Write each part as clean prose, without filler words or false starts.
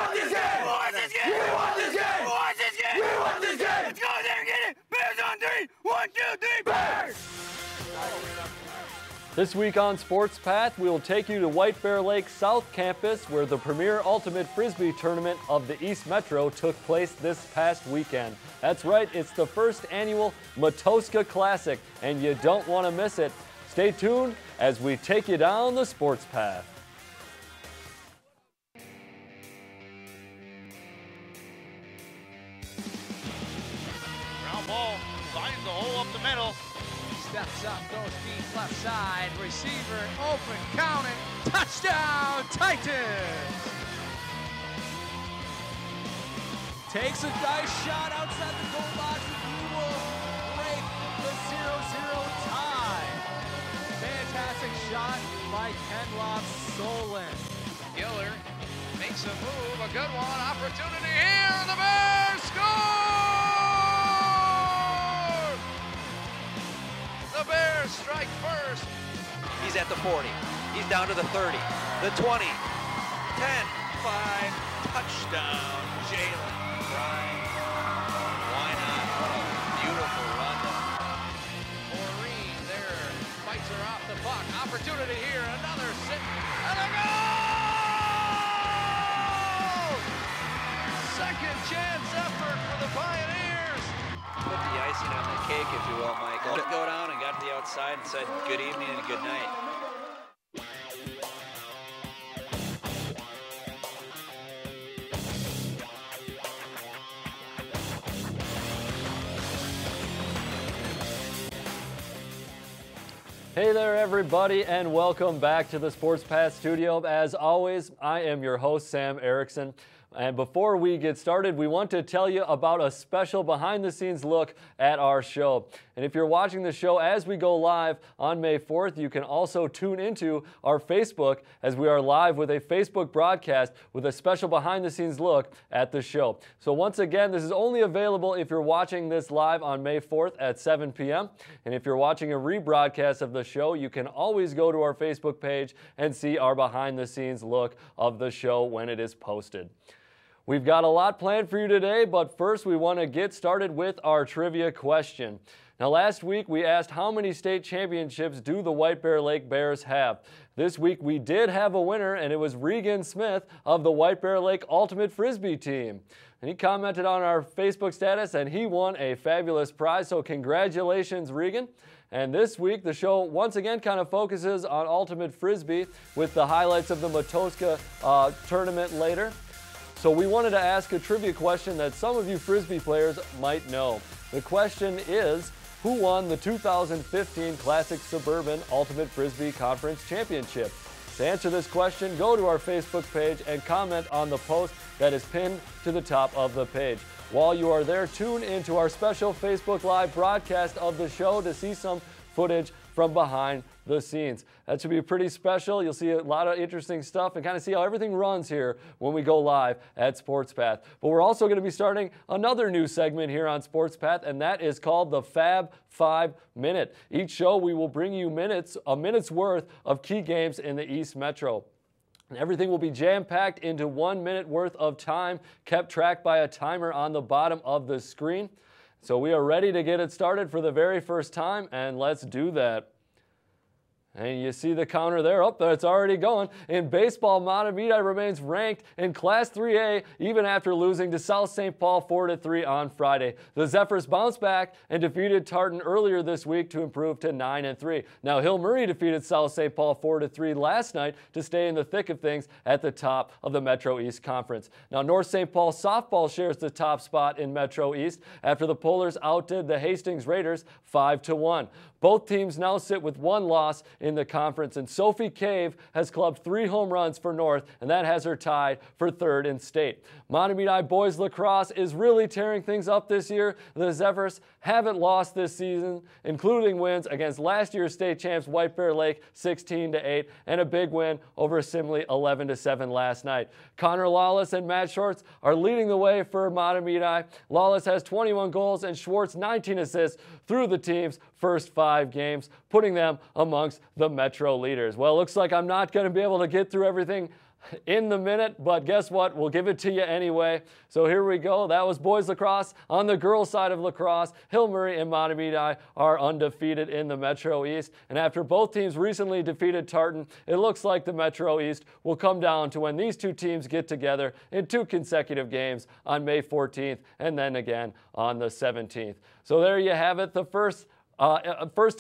want this game! We want this game! We want this game! We want this game! We want this game! Let's go there and get it! Bears on three! 1, 2, 3, Bears! This week on Sports Path, we will take you to White Bear Lake South Campus, where the premier Ultimate Frisbee tournament of the East Metro took place this past weekend. That's right, it's the first annual Matoska Classic, and you don't want to miss it. Stay tuned as we take you down the Sports Path. Ground ball, finds the hole up the middle. Steps up, goes deep, left side, receiver, open, count it, touchdown, Titans! Takes a nice shot outside the goal box, and he will break the 0-0 tie. Fantastic shot by Kenloff Solon. Giller makes a move, a good one, opportunity here, the Bears score! The Bears strike first. He's at the 40. He's down to the 30, the 20, 10, 5, touchdown, Jalen Bryant. Why not? What a beautiful run. Maureen there, fights her off the puck. Opportunity here, another sit, and a goal! Second chance effort for the Pioneers. Put the icing on the cake, if you will, Mike. Let it go down and got to the outside and said good evening and good night. Hey there, everybody, and welcome back to the Sports Path Studio. As always, I am your host, Sam Erickson. And before we get started, we want to tell you about a special behind-the-scenes look at our show. And if you're watching the show as we go live on May 4th, you can also tune into our Facebook as we are live with a Facebook broadcast with a special behind-the-scenes look at the show. So once again, this is only available if you're watching this live on May 4th at 7 p.m. And if you're watching a rebroadcast of the show, you can always go to our Facebook page and see our behind-the-scenes look of the show when it is posted. We've got a lot planned for you today, but first we want to get started with our trivia question. Now, last week we asked how many state championships do the White Bear Lake Bears have? This week we did have a winner, and it was Regan Smith of the White Bear Lake Ultimate Frisbee team. And he commented on our Facebook status, and he won a fabulous prize, so congratulations, Regan. And this week, the show once again kind of focuses on Ultimate Frisbee with the highlights of the Matoska tournament later. So we wanted to ask a trivia question that some of you Frisbee players might know. The question is, who won the 2015 Classic Suburban Ultimate Frisbee Conference Championship? To answer this question, go to our Facebook page and comment on the post that is pinned to the top of the page. While you are there, tune into our special Facebook Live broadcast of the show to see some footage from behind the scenes. That should be pretty special. You'll see a lot of interesting stuff and kind of see how everything runs here when we go live at Sports Path. But we're also going to be starting another new segment here on Sports Path, and that is called the Fab 5 Minute. Each show we will bring you a minute's worth of key games in the East Metro. And everything will be jam-packed into 1 minute worth of time, kept tracked by a timer on the bottom of the screen. So we are ready to get it started for the very first time, and let's do that. And you see the counter there. Oh, it's already going. In baseball, Mahtomedi remains ranked in Class 3A even after losing to South St. Paul 4-3 on Friday. The Zephyrs bounced back and defeated Tartan earlier this week to improve to 9-3. Now, Hill Murray defeated South St. Paul 4-3 last night to stay in the thick of things at the top of the Metro East Conference. Now, North St. Paul softball shares the top spot in Metro East after the Polars outdid the Hastings Raiders 5-1. Both teams now sit with one loss in the conference, and Sophie Cave has clubbed 3 home runs for North, and that has her tied for 3rd in state. Mahtomedi boys lacrosse is really tearing things up this year. The Zephyrs haven't lost this season, including wins against last year's state champs White Bear Lake 16-8, and a big win over Simley 11-7 last night. Connor Lawless and Matt Schwartz are leading the way for Mahtomedi. Lawless has 21 goals and Schwartz 19 assists through the team's first 5 games, putting them amongst the Metro leaders. Well, it looks like I'm not going to be able to get through everything in the minute, but guess what? We'll give it to you anyway. So here we go. That was boys lacrosse. On the girls side of lacrosse, Hill Murray and Mahtomedi are undefeated in the Metro East. And after both teams recently defeated Tartan, it looks like the Metro East will come down to when these two teams get together in 2 consecutive games on May 14th and then again on the 17th. So there you have it, the first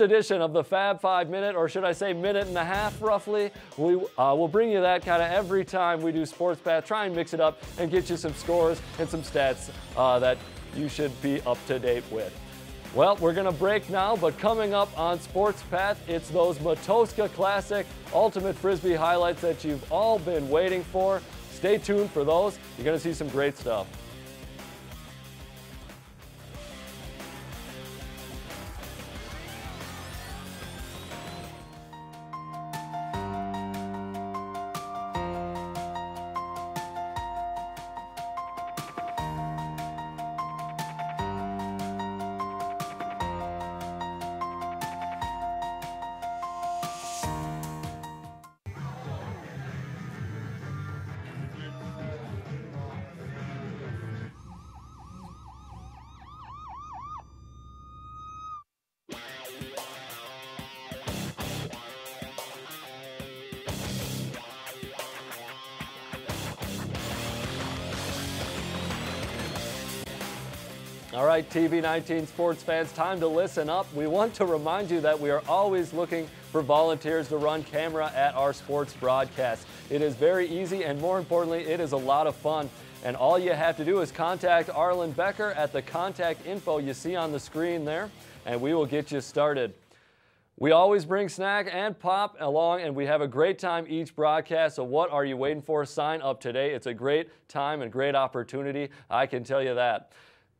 edition of the Fab 5 minute, or should I say minute and a half roughly. We'll bring you that kind of every time we do Sports Path, try and mix it up and get you some scores and some stats that you should be up to date with. Well, we're going to break now, but coming up on Sports Path, it's those Matoska Classic Ultimate Frisbee highlights that you've all been waiting for. Stay tuned for those. You're going to see some great stuff. All right, TV19 sports fans, time to listen up. We want to remind you that we are always looking for volunteers to run camera at our sports broadcast. It is very easy, and more importantly, it is a lot of fun. And all you have to do is contact Arlen Becker at the contact info you see on the screen there, and we will get you started. We always bring snack and pop along, and we have a great time each broadcast. So what are you waiting for? Sign up today. It's a great time and great opportunity, I can tell you that.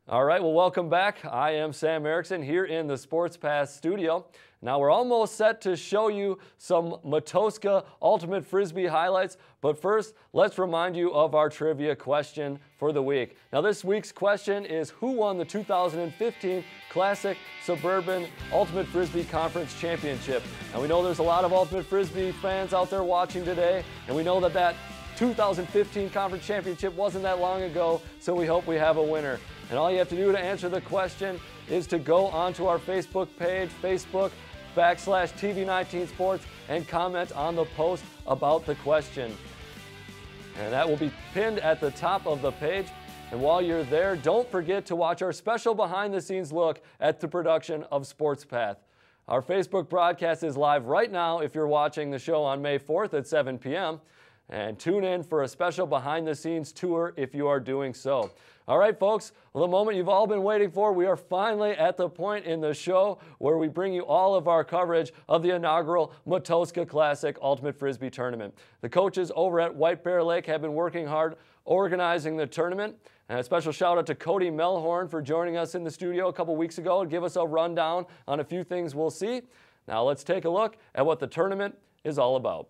All right, well, welcome back. I am Sam Erickson here in the Sports Path studio. Now, we're almost set to show you some Matoska Ultimate Frisbee highlights, but first, let's remind you of our trivia question for the week. Now, this week's question is, who won the 2015 Classic Suburban Ultimate Frisbee Conference Championship? And we know there's a lot of Ultimate Frisbee fans out there watching today, and we know that 2015 Conference Championship wasn't that long ago, so we hope we have a winner. And all you have to do to answer the question is to go onto our Facebook page, Facebook.com/TV19 Sports, and comment on the post about the question. And that will be pinned at the top of the page. And while you're there, don't forget to watch our special behind-the-scenes look at the production of Sports Path. Our Facebook broadcast is live right now if you're watching the show on May 4th at 7 p.m. And tune in for a special behind-the-scenes tour if you are doing so. All right, folks, well, the moment you've all been waiting for, we are finally at the point in the show where we bring you all of our coverage of the inaugural Matoska Classic Ultimate Frisbee Tournament. The coaches over at White Bear Lake have been working hard organizing the tournament. And a special shout out to Cody Melhorn for joining us in the studio a couple weeks ago and give us a rundown on a few things we'll see. Now let's take a look at what the tournament is all about.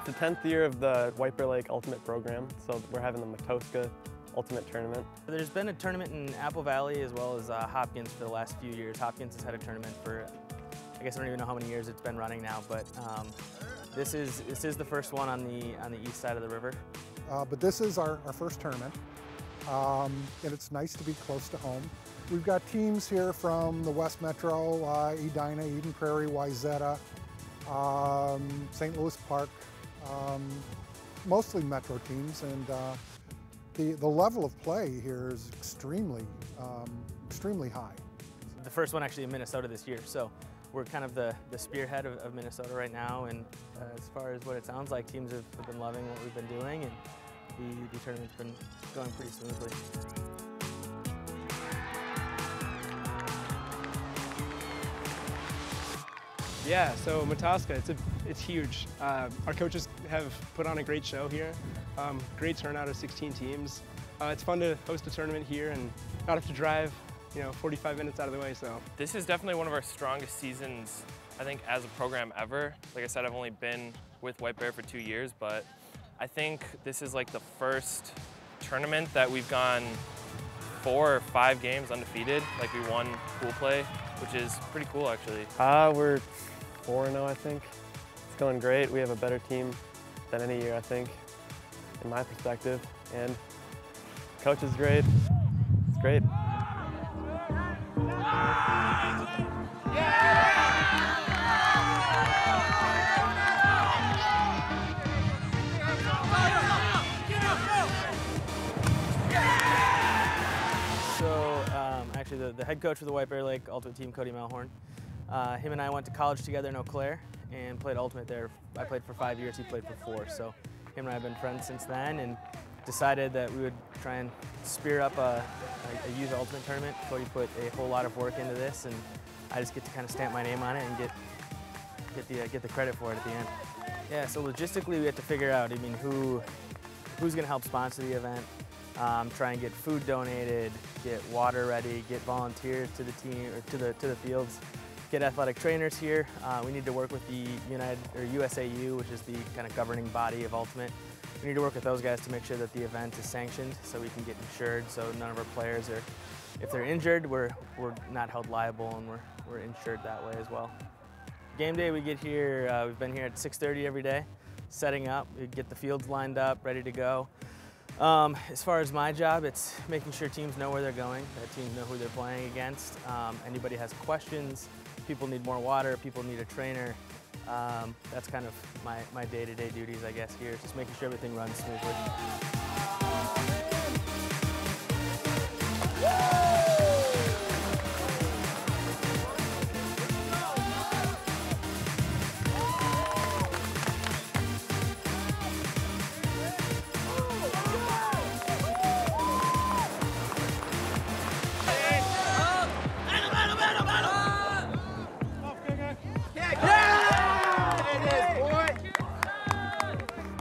The 10th year of the White Bear Lake Ultimate program, so we're having the Matoska Ultimate Tournament. There's been a tournament in Apple Valley as well as Hopkins for the last few years. Hopkins has had a tournament for, I guess I don't even know how many years it's been running now, but this is the first one on the east side of the river. But this is our first tournament, and it's nice to be close to home. We've got teams here from the West Metro, Edina, Eden Prairie, Wayzata, St. Louis Park, mostly Metro teams, and the level of play here is extremely high. The first one actually in Minnesota this year, so we're kind of the spearhead of Minnesota right now, and as far as what it sounds like, teams have been loving what we've been doing, and the tournament's been going pretty smoothly. Yeah, so Matoska, it's huge. Our coaches have put on a great show here. Great turnout of 16 teams. It's fun to host a tournament here and not have to drive, 45 minutes out of the way. So this is definitely one of our strongest seasons, I think, as a program ever. Like I said, I've only been with White Bear for 2 years, but I think this is like the first tournament that we've gone 4 or 5 games undefeated. Like we won pool play, which is pretty cool actually. We're 4-0, I think. It's going great. We have a better team than any year, I think, in my perspective. And coach is great. It's great. Actually, the head coach for the White Bear Lake Ultimate Team, Cody Melhorn, him and I went to college together in Eau Claire and played Ultimate there. I played for 5 years, he played for 4. So him and I have been friends since then, and decided that we would try and spear up a youth Ultimate tournament. Cody put a whole lot of work into this, and I just get to kind of stamp my name on it and get the credit for it at the end. Yeah, so logistically we have to figure out, I mean, who's going to help sponsor the event. Try and get food donated, get water ready, get volunteers to the team or to the fields, get athletic trainers here. We need to work with the USAU, which is the kind of governing body of Ultimate. We need to work with those guys to make sure that the event is sanctioned, so we can get insured, so none of our players are, if they're injured, we're not held liable, and we're insured that way as well. Game day, we get here. We've been here at 6:30 every day, setting up. We get the fields lined up, ready to go. As far as my job, it's making sure teams know where they're going, that teams know who they're playing against. Anybody has questions, people need more water, people need a trainer. That's kind of my day-to-day duties, I guess, here, just making sure everything runs smoothly.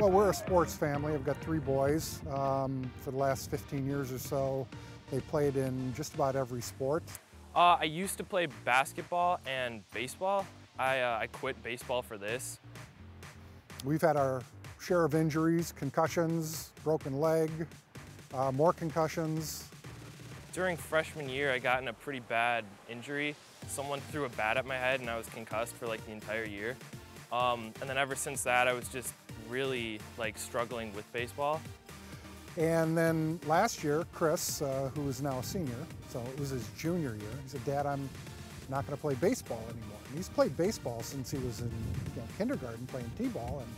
Well, we're a sports family. I've got 3 boys. For the last 15 years or so, they played in just about every sport. I used to play basketball and baseball. I quit baseball for this. We've had our share of injuries, concussions, broken leg, more concussions. During freshman year, I got in a pretty bad injury. Someone threw a bat at my head and I was concussed for like the entire year. And then ever since that, I was just really like struggling with baseball. And then last year, Chris, who is now a senior, so it was his junior year, he said, "Dad, I'm not going to play baseball anymore." And he's played baseball since he was in kindergarten playing t-ball, and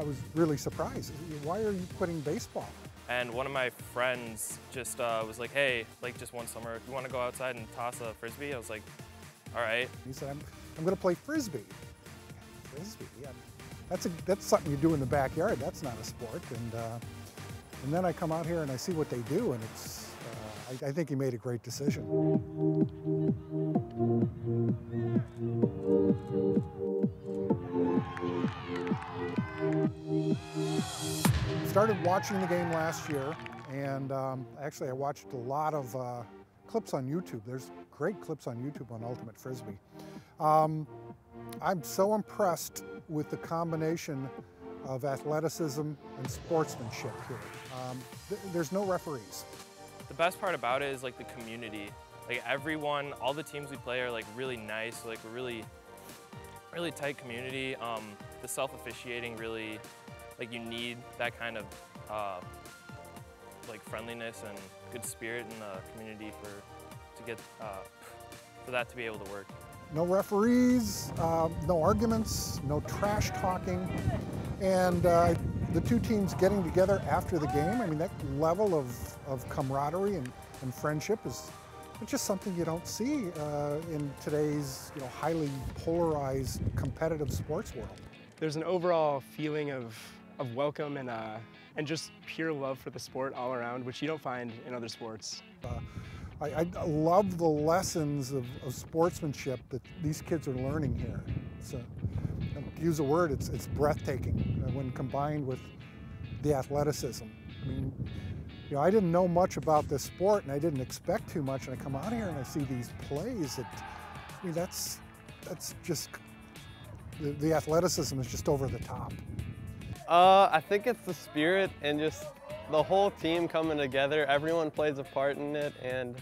I was really surprised. "Why are you quitting baseball?" And one of my friends just was like, "Hey, like just one summer, you want to go outside and toss a Frisbee?" I was like, "All right." He said, I'm going to play Frisbee. Frisbee, yeah. That's something you do in the backyard. That's not a sport. And then I come out here and I see what they do, and it's. I think he made a great decision. Started watching the game last year, and actually I watched a lot of clips on YouTube. There's great clips on YouTube on Ultimate Frisbee. I'm so impressed with the combination of athleticism and sportsmanship here. There's no referees. The best part about it is like the community. Like everyone, all the teams we play are like really nice. Like we're really tight community. The self-officiating really, like you need that kind of like friendliness and good spirit in the community for that to be able to work. No referees, no arguments, no trash talking, and the 2 teams getting together after the game. I mean, that level of camaraderie and friendship is just something you don't see in today's highly polarized competitive sports world. There's an overall feeling of welcome and just pure love for the sport all around, which you don't find in other sports. I love the lessons of sportsmanship that these kids are learning here. To use a word, it's breathtaking when combined with the athleticism. I mean, I didn't know much about this sport, and I didn't expect too much. And I come out here and I see these plays. I mean, that's just the athleticism is just over the top. I think it's the spirit and just the whole team coming together. Everyone plays a part in it, and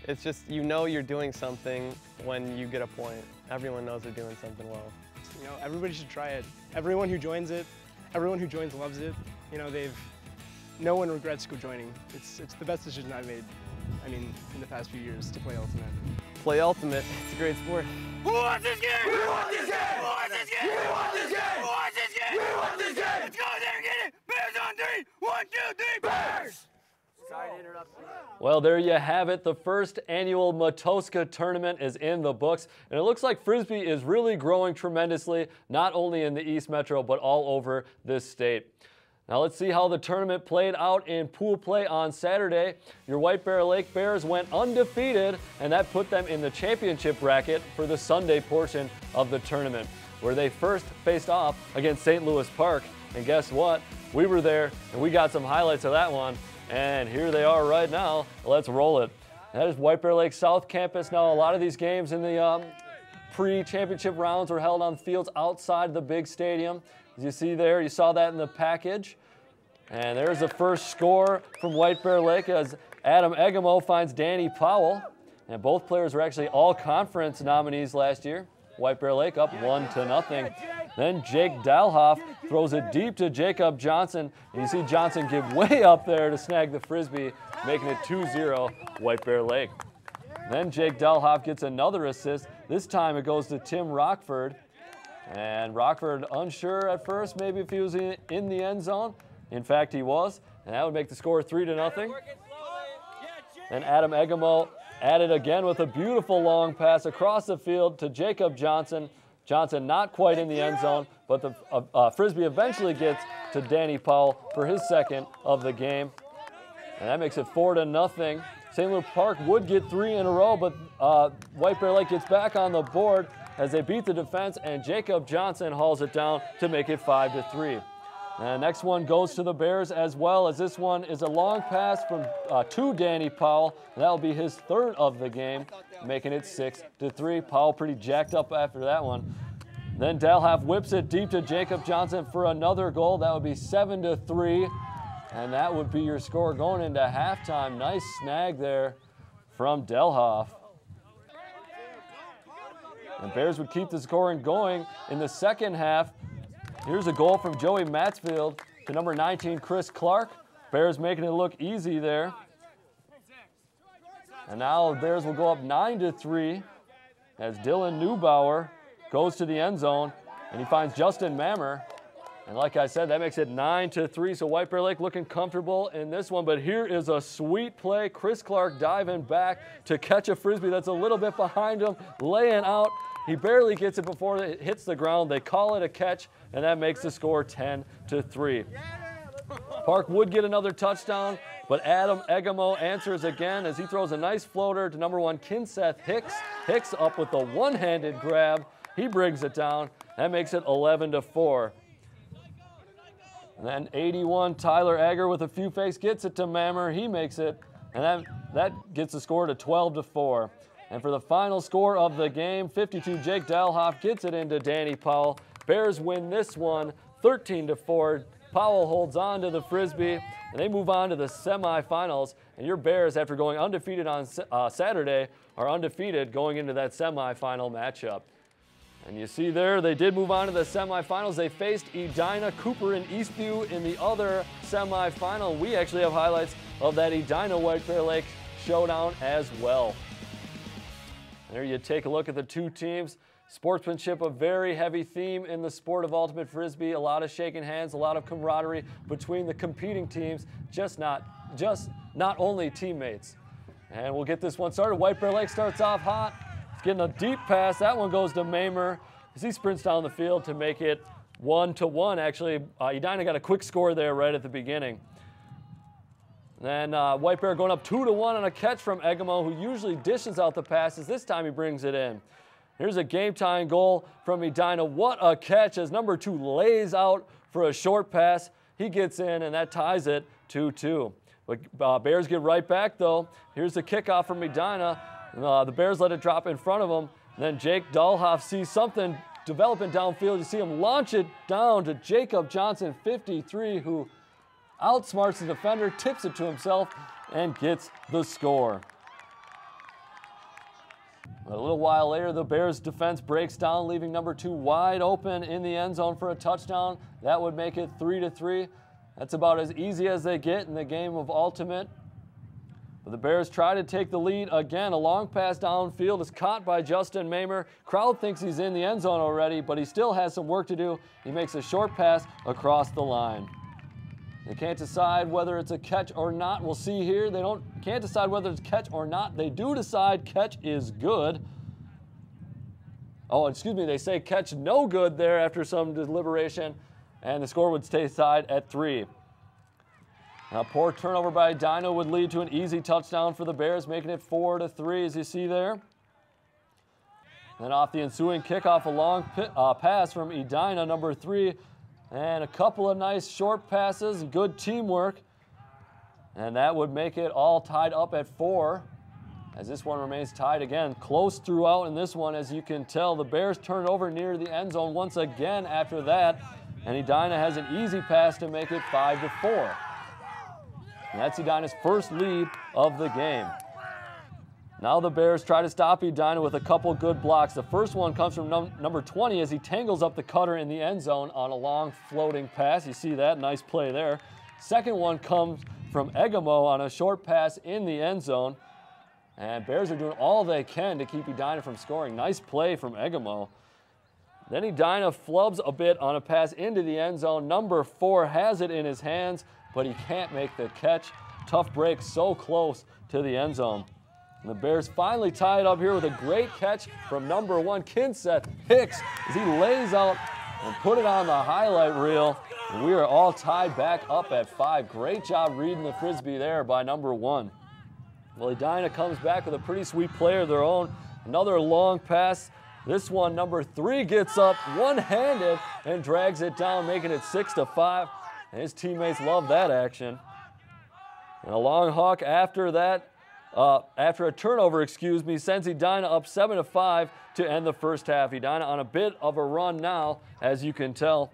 it's just, you know you're doing something when you get a point. Everyone knows they're doing something well. You know, everybody should try it. Everyone who joins loves it. You know, no one regrets joining. It's the best decision I've made, I mean, in the past few years to play Ultimate. Play Ultimate, it's a great sport. Who wants this game? We want this game! Who wants this game? We want this game! Who wants this game? We want this game! Let's go there and get it! Bears on 3! 1, 2, 3, Bears! Sorry to interrupt. Well, there you have it. The first annual Matoska tournament is in the books, and it looks like Frisbee is really growing tremendously, not only in the East Metro, but all over this state. Now let's see how the tournament played out in pool play on Saturday. Your White Bear Lake Bears went undefeated, and that put them in the championship bracket for the Sunday portion of the tournament, where they first faced off against St. Louis Park. And guess what? We were there, and we got some highlights of that one. And here they are right now. Let's roll it. That is White Bear Lake South Campus. Now, a lot of these games in the pre-championship rounds were held on fields outside the big stadium. As you see there, you saw that in the package. And there's the first score from White Bear Lake as Adam Egemo finds Danny Powell. And both players were actually all-conference nominees last year. White Bear Lake up 1-0. Then Jake Dalhoff throws it deep to Jacob Johnson. And you see Johnson get way up there to snag the Frisbee, making it 2-0 White Bear Lake. Then Jake Dalhoff gets another assist. This time it goes to Tim Rockford. And Rockford unsure at first maybe if he was in the end zone. In fact, he was. And that would make the score 3-0. And Adam Egemo added again with a beautiful long pass across the field to Jacob Johnson. Johnson not quite in the end zone, but the Frisbee eventually gets to Danny Powell for his second of the game. And that makes it 4-0. St. Louis Park would get 3 in a row, but White Bear Lake gets back on the board as they beat the defense, and Jacob Johnson hauls it down to make it 5-3. And next one goes to the Bears as well, as this one is a long pass from to Danny Powell. That'll be his third of the game, making it 6-3. Powell pretty jacked up after that one. Then Dalhoff whips it deep to Jacob Johnson for another goal. That would be 7-3, and that would be your score going into halftime. Nice snag there from Dalhoff. And Bears would keep the scoring going in the second half. Here's a goal from Joey Matsfield to number 19, Chris Clark. Bears making it look easy there. And now the Bears will go up 9-3 as Dylan Neubauer goes to the end zone, and he finds Justin Mammer. And like I said, that makes it 9-3, so White Bear Lake looking comfortable in this one. But here is a sweet play. Chris Clark diving back to catch a Frisbee that's a little bit behind him, laying out. He barely gets it before it hits the ground. They call it a catch, and that makes the score 10-3. Park would get another touchdown, but Adam Egemo answers again as he throws a nice floater to number 1, Kinseth Hicks. Hicks up with a one-handed grab. He brings it down. That makes it 11-4. And then 81, Tyler Egger with a few fakes gets it to Mammer. He makes it, and that gets the score to 12-4. And for the final score of the game, 52, Jake Dalhoff gets it into Danny Powell. Bears win this one 13-4. Powell holds on to the Frisbee, and they move on to the semifinals. And your Bears, after going undefeated on Saturday, are undefeated going into that semifinal matchup. And you see there, they did move on to the semifinals. They faced Edina Cooper and Eastview in the other semifinal. We actually have highlights of that Edina White Bear Lake showdown as well. There you take a look at the two teams. Sportsmanship, a very heavy theme in the sport of ultimate Frisbee. A lot of shaking hands, a lot of camaraderie between the competing teams, not only teammates. And we'll get this one started. White Bear Lake starts off hot. It's getting a deep pass. That one goes to Mammer as he sprints down the field to make it 1-1. Actually, Edina got a quick score there right at the beginning. Then White Bear going up 2-1 on a catch from Egemo, who usually dishes out the passes. This time he brings it in. Here's a game-tying goal from Edina. What a catch as number 2 lays out for a short pass. He gets in, and that ties it 2-2. But Bears get right back, though. Here's the kickoff from Edina. The Bears let it drop in front of them. Then Jake Dalhoff sees something developing downfield. You see him launch it down to Jacob Johnson, 53, who outsmarts the defender, tips it to himself, and gets the score. A little while later, the Bears defense breaks down, leaving number 2 wide open in the end zone for a touchdown. That would make it 3-3. That's about as easy as they get in the game of ultimate. But the Bears try to take the lead again. A long pass downfield is caught by Justin Mamer. Crowd thinks he's in the end zone already, but he still has some work to do. He makes a short pass across the line. They can't decide whether it's a catch or not. We'll see here. They can't decide whether it's catch or not. They do decide catch is good. Oh, excuse me, they say catch no good there after some deliberation, and the score would stay tied at 3. A poor turnover by Edina would lead to an easy touchdown for the Bears, making it 4-3, as you see there. Then off the ensuing kickoff, a long pass from Edina, number 3, and a couple of nice short passes and good teamwork. And that would make it all tied up at 4, as this one remains tied again. Close throughout in this one, as you can tell. The Bears turn over near the end zone once again after that, and Edina has an easy pass to make it 5-4. And that's Edina's first lead of the game. Now the Bears try to stop Edina with a couple good blocks. The first one comes from number 20 as he tangles up the cutter in the end zone on a long floating pass. You see that, nice play there. Second one comes from Egamo on a short pass in the end zone. And Bears are doing all they can to keep Edina from scoring. Nice play from Egamo. Then Edina flubs a bit on a pass into the end zone. Number 4 has it in his hands, but he can't make the catch. Tough break, so close to the end zone. And the Bears finally tie it up here with a great catch from number 1, Kinseth Hicks, as he lays out and put it on the highlight reel. And we are all tied back up at 5. Great job reading the Frisbee there by number 1. Well, Edina comes back with a pretty sweet play of their own. Another long pass. This one, number 3, gets up one-handed and drags it down, making it 6-5. And his teammates love that action. And a long hawk after that, after a turnover, sends Edina up 7-5 to end the first half. Edina on a bit of a run now, as you can tell.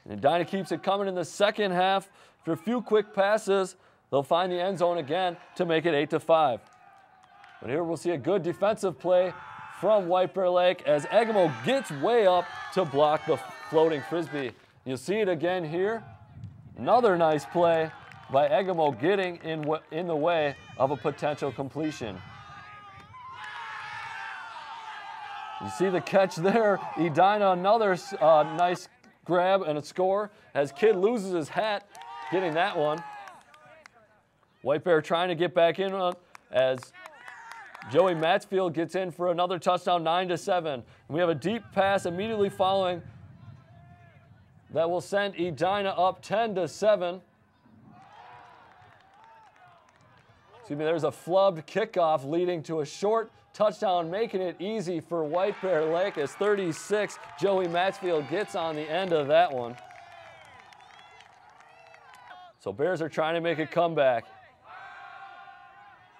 And Edina keeps it coming in the second half. After a few quick passes, they'll find the end zone again to make it 8-5. But here we'll see a good defensive play from White Bear Lake as Egamo gets way up to block the floating Frisbee. You'll see it again here. Another nice play by Egamo getting in the way of a potential completion. You see the catch there. Edina, another nice grab and a score as Kidd loses his hat getting that one. White Bear trying to get back in as Joey Matsfield gets in for another touchdown, 9-7. And we have a deep pass immediately following that will send Edina up 10-7. Excuse me, there's a flubbed kickoff leading to a short touchdown, making it easy for White Bear Lake as 36, Joey Matsfield gets on the end of that one. So Bears are trying to make a comeback.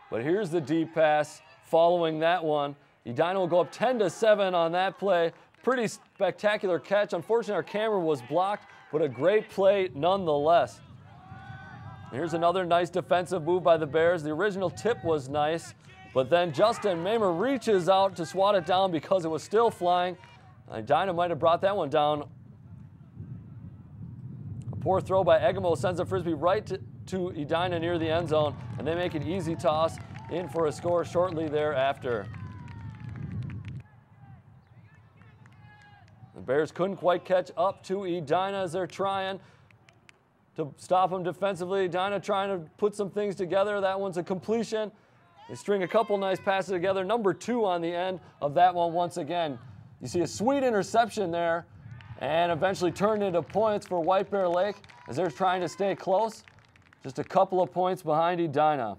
But here's the deep pass following that one. Edina will go up 10-7 on that play. Pretty spectacular catch. Unfortunately, our camera was blocked, but a great play nonetheless. Here's another nice defensive move by the Bears. The original tip was nice, but then Justin Mamer reaches out to swat it down because it was still flying. Edina might have brought that one down. A poor throw by Egamo sends a Frisbee right to Edina near the end zone, and they make an easy toss in for a score shortly thereafter. The Bears couldn't quite catch up to Edina as they're trying to stop him defensively. Edina trying to put some things together. That one's a completion. They string a couple nice passes together. Number 2 on the end of that one once again. You see a sweet interception there and eventually turned into points for White Bear Lake as they're trying to stay close. Just a couple of points behind Edina.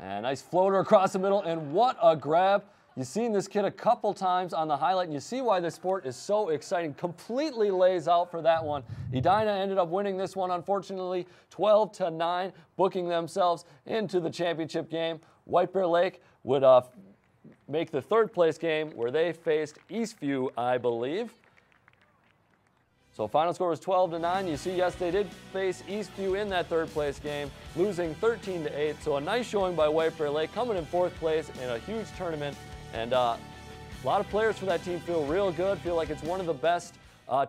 And nice floater across the middle, and what a grab. You've seen this kid a couple times on the highlight, and you see why this sport is so exciting. Completely lays out for that one. Edina ended up winning this one, unfortunately, 12-9, booking themselves into the championship game. White Bear Lake would make the third place game where they faced Eastview, I believe. So final score was 12-9. You see, yes, they did face Eastview in that third place game, losing 13-8. So a nice showing by White Bear Lake, coming in fourth place in a huge tournament. And a lot of players for that team feel real good, feel like it's one of the best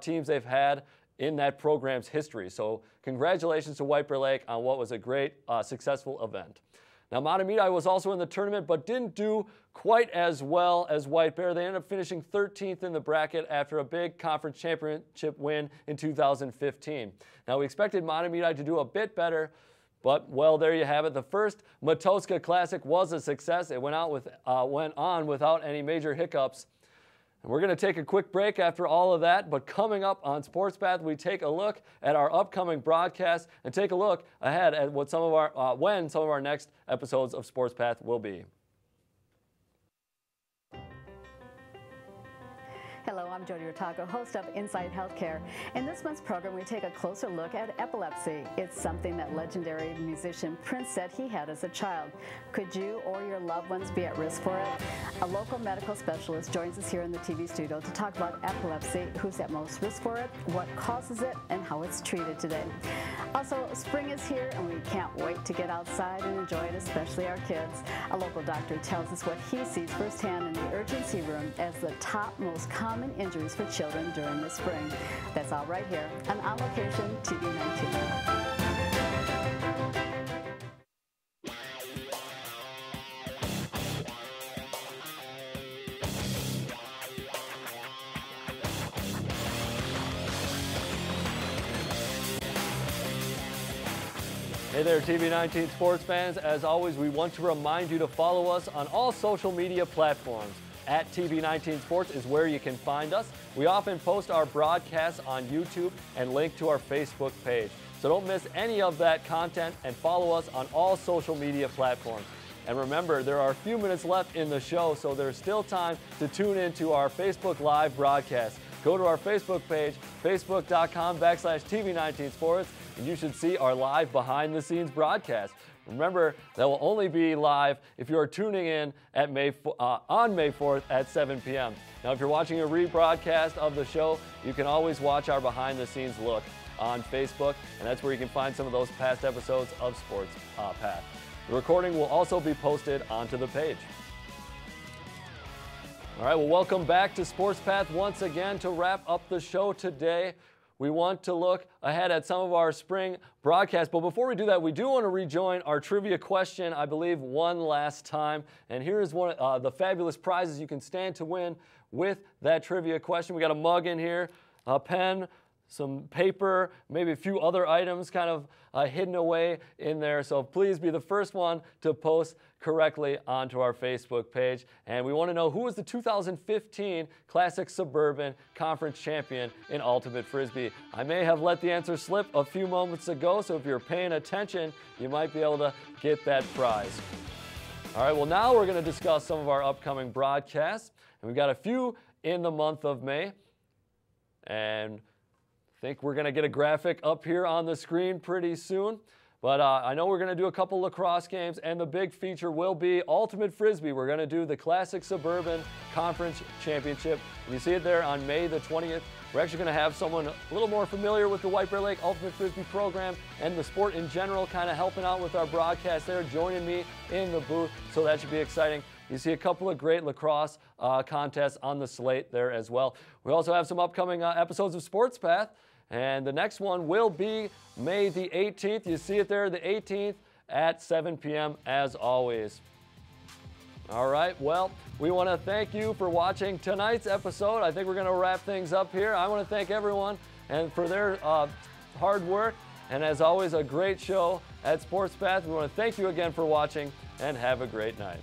teams they've had in that program's history. So congratulations to White Bear Lake on what was a great, successful event. Now, Mahtomedi was also in the tournament, but didn't do quite as well as White Bear. They ended up finishing 13th in the bracket after a big conference championship win in 2015. Now, we expected Mahtomedi to do a bit better, but, well, there you have it. The first Matoska Classic was a success. It went on without any major hiccups. And we're going to take a quick break after all of that, but coming up on Sports Path, we take a look at our upcoming broadcast and take a look ahead at what when some of our next episodes of Sports Path will be. Hello, I'm Jody Otago, host of Inside Healthcare. In this month's program, we take a closer look at epilepsy. It's something that legendary musician Prince said he had as a child. Could you or your loved ones be at risk for it? A local medical specialist joins us here in the TV studio to talk about epilepsy, who's at most risk for it, what causes it, and how it's treated today. Also, spring is here, and we can't wait to get outside and enjoy it, especially our kids. A local doctor tells us what he sees firsthand in the urgency room as the top most common injuries for children during the spring. That's all right here on On Location TV 19. Hey there, TV19 sports fans. As always, we want to remind you to follow us on all social media platforms. At TV19 Sports is where you can find us. We often post our broadcasts on YouTube and link to our Facebook page. So don't miss any of that content and follow us on all social media platforms. And remember, there are a few minutes left in the show, so there's still time to tune into our Facebook Live broadcast. Go to our Facebook page, facebook.com/TV19 Sports, and you should see our live behind-the-scenes broadcast. Remember, that will only be live if you are tuning in at on May 4th at 7 p.m. Now, if you're watching a rebroadcast of the show, you can always watch our behind-the-scenes look on Facebook, and that's where you can find some of those past episodes of Sports Path. The recording will also be posted onto the page. All right, well, welcome back to Sports Path once again. To wrap up the show today, we want to look ahead at some of our spring broadcasts. But before we do that, we do want to rejoin our trivia question, I believe, one last time. And here is one of the fabulous prizes you can stand to win with that trivia question. We got a mug in here, a pen, some paper, maybe a few other items kind of hidden away in there. So please be the first one to post correctly onto our Facebook page. And we want to know who was the 2015 Classic Suburban Conference Champion in Ultimate Frisbee. I may have let the answer slip a few moments ago, so if you're paying attention, you might be able to get that prize. All right, well, now we're going to discuss some of our upcoming broadcasts. And we've got a few in the month of May. And I think we're going to get a graphic up here on the screen pretty soon. But I know we're going to do a couple lacrosse games, and the big feature will be Ultimate Frisbee. We're going to do the Classic Suburban Conference Championship. You see it there on May the 20th. We're actually going to have someone a little more familiar with the White Bear Lake Ultimate Frisbee program and the sport in general kind of helping out with our broadcast there, joining me in the booth, so that should be exciting. You see a couple of great lacrosse contests on the slate there as well. We also have some upcoming episodes of Sports Path. And the next one will be May the 18th. You see it there, the 18th at 7 p.m. as always. All right, well, we want to thank you for watching tonight's episode. I think we're going to wrap things up here. I want to thank everyone and for their hard work. And as always, a great show at Sports Path. We want to thank you again for watching and have a great night.